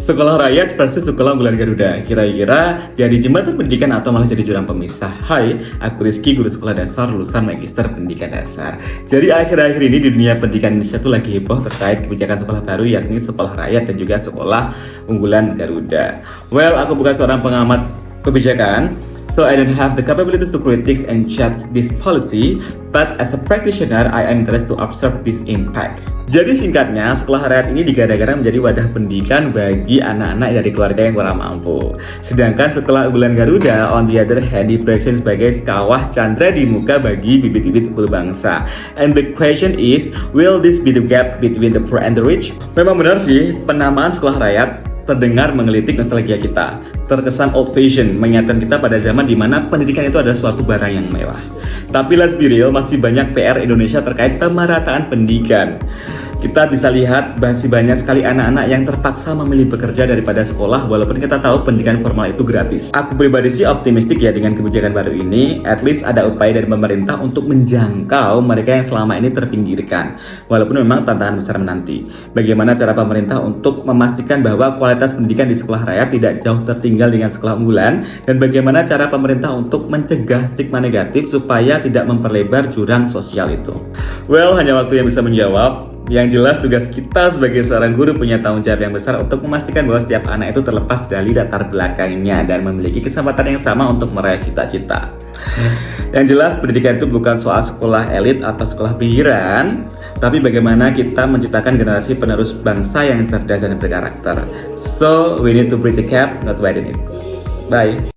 Sekolah rakyat versus sekolah unggulan Garuda. Kira-kira jadi jembatan pendidikan atau malah jadi jurang pemisah? Hai, aku Rizky, guru sekolah dasar lulusan Magister Pendidikan Dasar. Jadi akhir-akhir ini di dunia pendidikan Indonesia tuh lagi heboh terkait kebijakan sekolah baru, yakni sekolah rakyat dan juga sekolah unggulan Garuda. Well, aku bukan seorang pengamat kebijakan, so I don't have the capabilities to critique and judge this policy, but as a practitioner, I am interested to observe this impact. Jadi singkatnya, sekolah rakyat ini digadang-gadang menjadi wadah pendidikan bagi anak-anak dari keluarga yang kurang mampu. Sedangkan sekolah unggulan Garuda, on the other hand, diproyeksikan sebagai kawah candra di muka bagi bibit-bibit unggul bangsa. And the question is, will this be the gap between the poor and the rich? Memang benar sih, penamaan sekolah rakyat terdengar menggelitik nostalgia kita, terkesan old fashion, mengingatkan kita pada zaman di mana pendidikan itu adalah suatu barang yang mewah. Tapi let's be real, masih banyak PR Indonesia terkait pemerataan pendidikan. Kita bisa lihat masih banyak sekali anak-anak yang terpaksa memilih bekerja daripada sekolah, walaupun kita tahu pendidikan formal itu gratis. Aku pribadi sih optimistik ya dengan kebijakan baru ini. At least ada upaya dari pemerintah untuk menjangkau mereka yang selama ini terpinggirkan, walaupun memang tantangan besar menanti. Bagaimana cara pemerintah untuk memastikan bahwa kualitas pendidikan di sekolah rakyat tidak jauh tertinggal dengan sekolah unggulan, dan bagaimana cara pemerintah untuk mencegah stigma negatif supaya tidak memperlebar jurang sosial itu. Well, hanya waktu yang bisa menjawab. Yang jelas tugas kita sebagai seorang guru punya tanggung jawab yang besar untuk memastikan bahwa setiap anak itu terlepas dari latar belakangnya dan memiliki kesempatan yang sama untuk meraih cita-cita. Yang jelas pendidikan itu bukan soal sekolah elit atau sekolah pinggiran, tapi bagaimana kita menciptakan generasi penerus bangsa yang cerdas dan berkarakter. So we need to break the cap, not widen it. Bye.